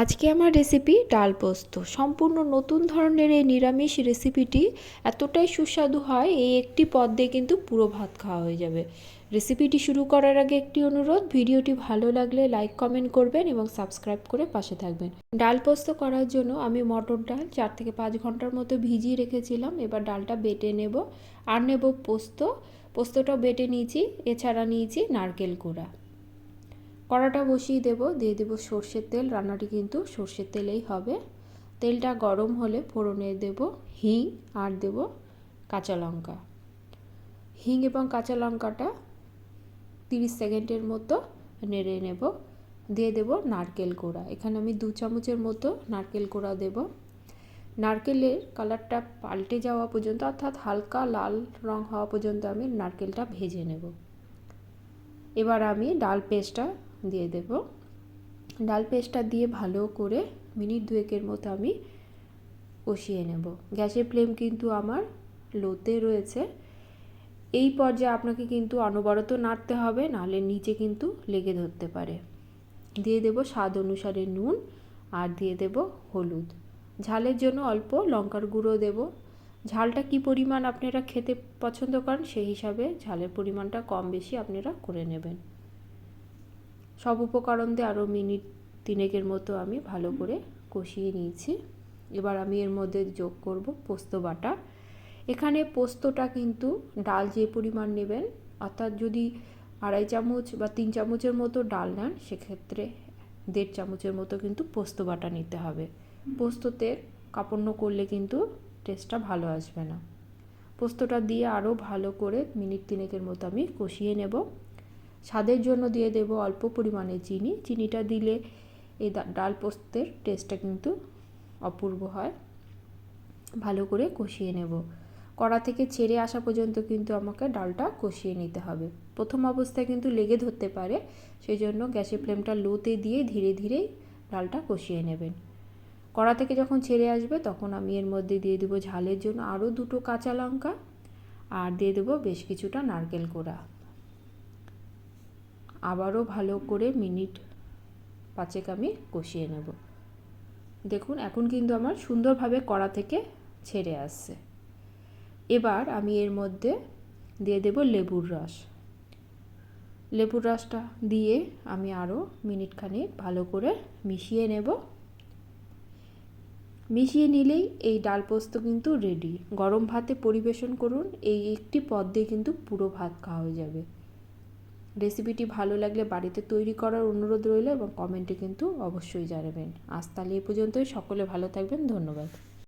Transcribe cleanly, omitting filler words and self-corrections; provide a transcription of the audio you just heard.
আজকে আমার রেসিপি ডাল পোস্ত। সম্পূর্ণ নতুন ধরনের এই নিরামিষ রেসিপিটি এতটাই সুস্বাদু হয়, এই একটি পদ দিয়ে কিন্তু পুরো ভাত খাওয়া হয়ে যাবে। রেসিপিটি শুরু করার আগে একটি অনুরোধ, ভিডিওটি ভালো লাগলে লাইক কমেন্ট করবেন এবং সাবস্ক্রাইব করে পাশে থাকবেন। ডাল পোস্ত করার জন্য আমি মটর ডাল 4 থেকে 5 ঘন্টার মতো ভিজিয়ে রেখেছিলাম। এবার ডালটা বেটে নেব। আর নেব পোস্তটাও বেটে নিয়েছি। এছাড়া নিয়েছি নারকেল কোড়া। কড়াটা বসিয়ে দিয়ে দেব সর্ষের তেল। রান্নাটি কিন্তু সর্ষের তেলেই হবে। তেলটা গরম হলে ফোড়নে দেব হিং আর দেব কাঁচা লঙ্কা। হিং এবং কাঁচা লঙ্কাটা 30 সেকেন্ডের মতো নেড়ে নেব। দিয়ে দেব নারকেল কোড়া। এখানে আমি 2 চামচের মতো নারকেল কোড়া দেব। নারকেলের কালারটা পাল্টে যাওয়া পর্যন্ত, অর্থাৎ হালকা লাল রং হওয়া পর্যন্ত আমি নারকেলটা ভেজে নেব। এবার আমি ডাল পেস্টটা দিয়ে দেব। ডাল পেস্টটা দিয়ে ভালো করে মিনিট 2 মতো আমি কষিয়ে নেব। গ্যাসের ফ্লেম কিন্তু আমার লোতে রয়েছে। এই পর্যায়ে আপনাকে কিন্তু অনবরত নাড়তে হবে, নাহলে নিচে কিন্তু লেগে ধরতে পারে। দিয়ে দেব স্বাদ অনুসারে নুন আর দিয়ে দেব হলুদ। ঝালের জন্য অল্প লঙ্কার গুঁড়ো দেব। ঝালটা কি পরিমাণ আপনারা খেতে পছন্দ করেন সেই হিসাবে ঝালের পরিমাণটা কম বেশি আপনারা করে নেবেন। সব উপকরণ দিয়ে আরও মিনিট 3 মতো আমি ভালো করে কষিয়ে নিয়েছি। এবার আমি এর মধ্যে যোগ করব পোস্ত বাটা। এখানে পোস্তটা কিন্তু ডাল যে পরিমাণ নেবেন, অর্থাৎ যদি 2.5 চামচ বা 3 চামচের মতো ডাল নেন, সেক্ষেত্রে 1.5 চামচের মতো কিন্তু পোস্ত বাটা নিতে হবে। পোস্ততে কাপড় করলে কিন্তু টেস্টটা ভালো আসবে না। পোস্তটা দিয়ে আরও ভালো করে মিনিট 3 মতো আমি কষিয়ে নেব। স্বাদের জন্য দিয়ে দেব অল্প পরিমাণে চিনি। চিনিটা দিলে এই ডাল পোস্তের টেস্টটা কিন্তু অপূর্ব হয়। ভালো করে কষিয়ে নেব। কড়া থেকে ছেড়ে আসা পর্যন্ত কিন্তু আমাকে ডালটা কষিয়ে নিতে হবে। প্রথম অবস্থায় কিন্তু লেগে ধরতে পারে, সেই জন্য গ্যাসের ফ্লেমটা লোতে দিয়ে ধীরে ধীরে ডালটা কষিয়ে নেবেন। কড়া থেকে যখন ছেড়ে আসবে তখন আমি এর মধ্যে দিয়ে দেবো ঝালের জন্য আরও 2 কাঁচা লঙ্কা আর দিয়ে দেবো বেশ কিছুটা নারকেল কোড়া। আবারও ভালো করে মিনিট 5 আমি কষিয়ে নেব। দেখুন এখন কিন্তু আমার সুন্দরভাবে কড়া থেকে ছেড়ে আসছে। এবার আমি এর মধ্যে দিয়ে দেব লেবুর রস। লেবুর রসটা দিয়ে আমি আরও মিনিটখানেক ভালো করে মিশিয়ে নেব। মিশিয়ে নিলেই এই ডাল পোস্ত কিন্তু রেডি। গরম ভাতে পরিবেশন করুন। এই একটি পদ দিয়ে কিন্তু পুরো ভাত খাওয়া হয়ে যাবে। রেসিপিটি ভালো লাগলে বাড়িতে তৈরি করার অনুরোধ রইল এবং কমেন্টে কিন্তু অবশ্যই জানাবেন। আজ তাহলে এই পর্যন্তই। সকলে ভালো থাকবেন। ধন্যবাদ।